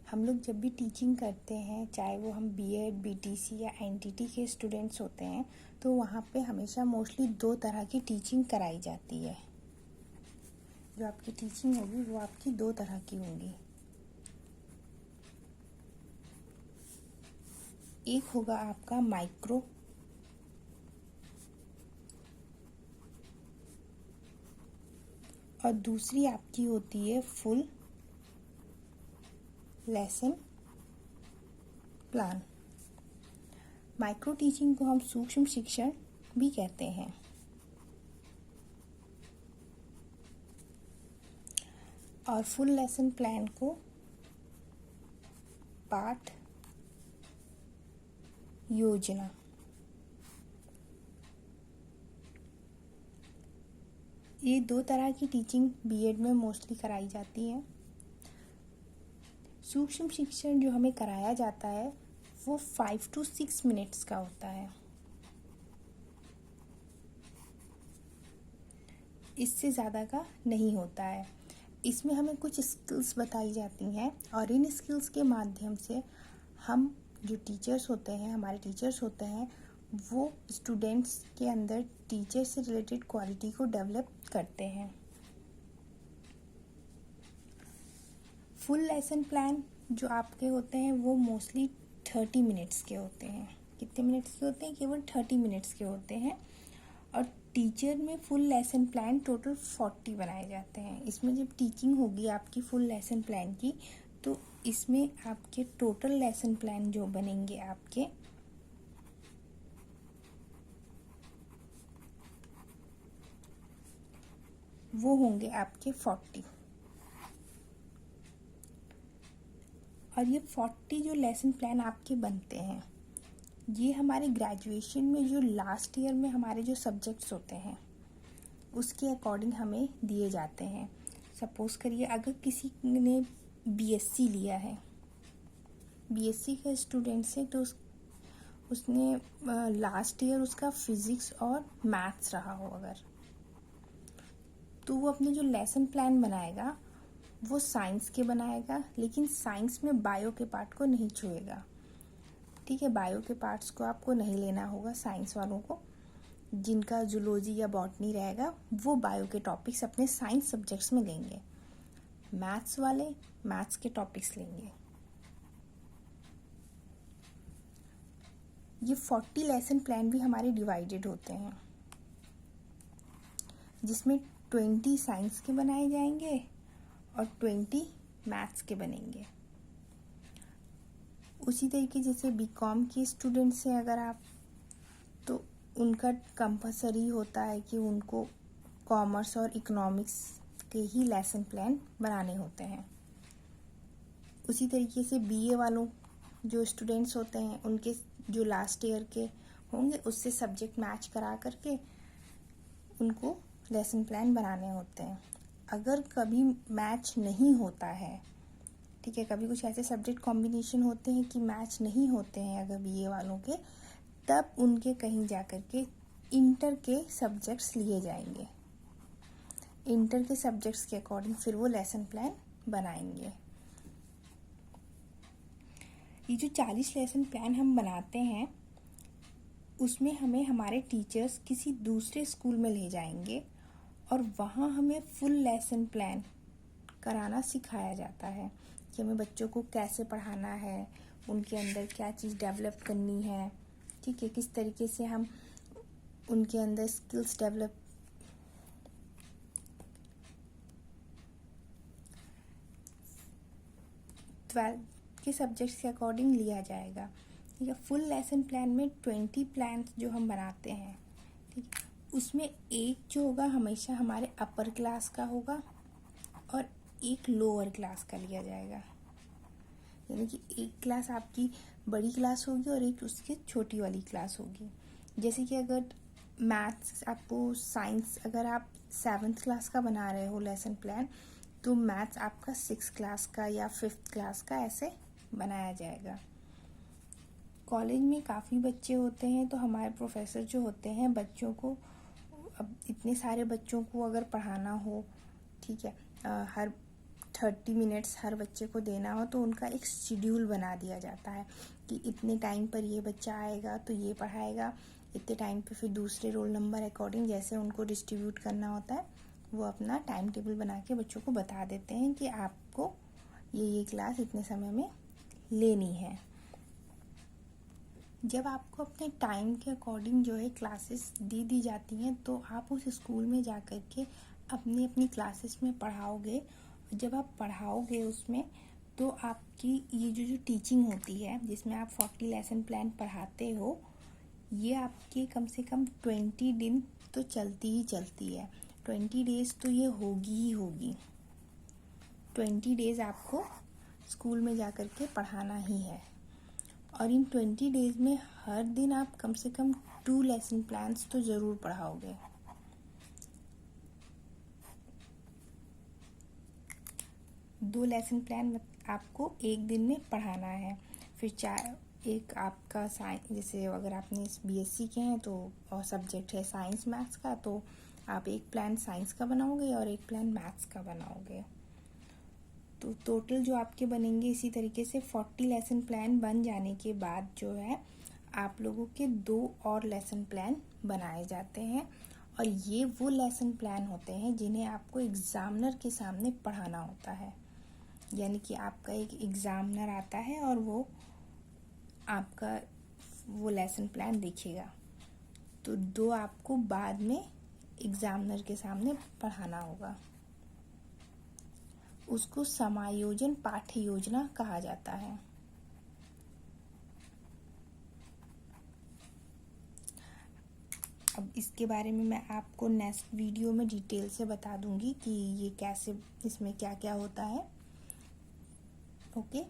हम लोग जब भी टीचिंग करते हैं, चाहे वो हम बीएड, बीटीसी या एनटीटी के स्टूडेंट्स होते हैं, तो वहाँ पे हमेशा मोस्टली 2 तरह की टीचिंग कराई जाती है। जो आपकी टीचिंग होगी वो आपकी 2 तरह की होंगी। एक होगा आपका माइक्रो और दूसरी आपकी होती है full lesson plan. Micro teaching को हम सूक्ष्म शिक्षण भी कहते हैं। और फुल लेसन प्लान को पाठ योजना। ये 2 तरह की टीचिंग बीएड में मोस्टली कराई जाती है। सूक्ष्म शिक्षण जो हमें कराया जाता है वो 5 to 6 मिनट्स का होता है। इससे ज़्यादा का नहीं होता है। इसमें हमें कुछ स्किल्स बताई जाती हैं और इन स्किल्स के माध्यम से हम जो टीचर्स होते हैं, हमारे टीचर्स होते हैं, वो स्टूडेंट्स के अंदर टीचर से रिलेटेड क्वालिटी को डेवलप करते हैं। फुल लेसन प्लान जो आपके होते हैं वो मोस्टली 30 मिनट्स के होते हैं। कितने मिनट्स के होते हैं? केवल 30 मिनट्स के होते हैं। और टीचर में फुल लेसन प्लान टोटल 40 बनाए जाते हैं। इसमें जब टीचिंग होगी आपकी फुल लेसन प्लान की, तो इसमें आपके टोटल लेसन प्लान जो बनेंगे आपके वो होंगे आपके 40। और ये 40 जो लेसन प्लान आपके बनते हैं, ये हमारे ग्रेजुएशन में जो लास्ट ईयर में हमारे जो सब्जेक्ट्स होते हैं उसके अकॉर्डिंग हमें दिए जाते हैं। सपोज़ करिए अगर किसी ने बीएससी लिया है, बीएससी का स्टूडेंट्स है, तो उसने लास्ट ईयर उसका फिज़िक्स और मैथ्स रहा हो अगर, तो वो अपने जो लेसन प्लान बनाएगा वो साइंस के बनाएगा, लेकिन साइंस में बायो के पार्ट को नहीं छुएगा। ठीक है, बायो के पार्ट्स को आपको नहीं लेना होगा। साइंस वालों को, जिनका जूलॉजी या बॉटनी रहेगा, वो बायो के टॉपिक्स अपने साइंस सब्जेक्ट्स में लेंगे। मैथ्स वाले मैथ्स के टॉपिक्स लेंगे। ये 40 लेसन प्लान भी हमारे डिवाइडेड होते हैं, जिसमें 20 साइंस के बनाए जाएंगे और 20 मैथ्स के बनेंगे। उसी तरीके जैसे बीकॉम के स्टूडेंट्स हैं अगर आप, तो उनका कंपलसरी होता है कि उनको कॉमर्स और इकोनॉमिक्स के ही लेसन प्लान बनाने होते हैं। उसी तरीके से बीए वालों जो स्टूडेंट्स होते हैं, उनके जो लास्ट ईयर के होंगे उससे सब्जेक्ट मैच करा करके उनको लेसन प्लान बनाने होते हैं। अगर कभी मैच नहीं होता है, ठीक है, कभी कुछ ऐसे सब्जेक्ट कॉम्बिनेशन होते हैं कि मैच नहीं होते हैं अगर बीए वालों के, तब उनके कहीं जा कर के इंटर के सब्जेक्ट्स लिए जाएंगे। इंटर के सब्जेक्ट्स के अकॉर्डिंग फिर वो लेसन प्लान बनाएंगे। ये जो 40 लेसन प्लान हम बनाते हैं उसमें हमें हमारे टीचर्स किसी दूसरे स्कूल में ले जाएंगे और वहाँ हमें फुल लेसन प्लान कराना सिखाया जाता है कि हमें बच्चों को कैसे पढ़ाना है, उनके अंदर क्या चीज़ डेवलप करनी है, ठीक है, किस तरीके से हम उनके अंदर स्किल्स डेवलप ट्वेल्थ के सब्जेक्ट्स के अकॉर्डिंग लिया जाएगा। ठीक है, फुल लेसन प्लान में 20 प्लान जो हम बनाते हैं, ठीक है, उसमें एक जो होगा हमेशा हमारे अपर क्लास का होगा और एक लोअर क्लास का लिया जाएगा। यानी कि एक क्लास आपकी बड़ी क्लास होगी और एक उसकी छोटी वाली क्लास होगी। जैसे कि अगर मैथ्स आपको साइंस अगर आप 7th क्लास का बना रहे हो लेसन प्लान, तो मैथ्स आपका 6th क्लास का या 5th क्लास का ऐसे बनाया जाएगा। कॉलेज में काफ़ी बच्चे होते हैं, तो हमारे प्रोफेसर जो होते हैं बच्चों को, अब इतने सारे बच्चों को अगर पढ़ाना हो, ठीक है, हर 30 मिनट्स हर बच्चे को देना हो तो उनका एक शेड्यूल बना दिया जाता है कि इतने टाइम पर ये बच्चा आएगा तो ये पढ़ाएगा, इतने टाइम पे फिर दूसरे रोल नंबर अकॉर्डिंग जैसे उनको डिस्ट्रीब्यूट करना होता है वो अपना टाइम टेबल बना के बच्चों को बता देते हैं कि आपको ये क्लास इतने समय में लेनी है। जब आपको अपने टाइम के अकॉर्डिंग जो है क्लासेस दे दी जाती हैं तो आप उस स्कूल में जा कर के अपनी अपनी क्लासेस में पढ़ाओगे। जब आप पढ़ाओगे उसमें तो आपकी ये जो टीचिंग होती है जिसमें आप 40 लेसन प्लान पढ़ाते हो, ये आपकी कम से कम 20 दिन तो चलती ही चलती है। 20 डेज़ तो ये होगी ही होगी। 20 डेज़ आपको स्कूल में जा कर के पढ़ाना ही है और इन 20 डेज़ में हर दिन आप कम से कम 2 लेसन प्लान्स तो ज़रूर पढ़ाओगे। दो लेसन प्लान आपको एक दिन में पढ़ाना है। फिर एक आपका साइंस, जैसे अगर आपने बीएससी के हैं तो और सब्जेक्ट है साइंस मैथ्स का, तो आप एक प्लान साइंस का बनाओगे और एक प्लान मैथ्स का बनाओगे। तो टोटल जो आपके बनेंगे इसी तरीके से 40 लेसन प्लान बन जाने के बाद जो है आप लोगों के 2 और लेसन प्लान बनाए जाते हैं और ये वो लेसन प्लान होते हैं जिन्हें आपको एग्ज़ामिनर के सामने पढ़ाना होता है। यानी कि आपका एक एग्ज़ामिनर आता है और वो आपका वो लेसन प्लान देखेगा, तो 2 आपको बाद में एग्ज़ामिनर के सामने पढ़ाना होगा। उसको समायोजन पाठ्य योजना कहा जाता है। अब इसके बारे में मैं आपको नेक्स्ट वीडियो में डिटेल से बता दूंगी कि ये कैसे, इसमें क्या क्या होता है। ओके।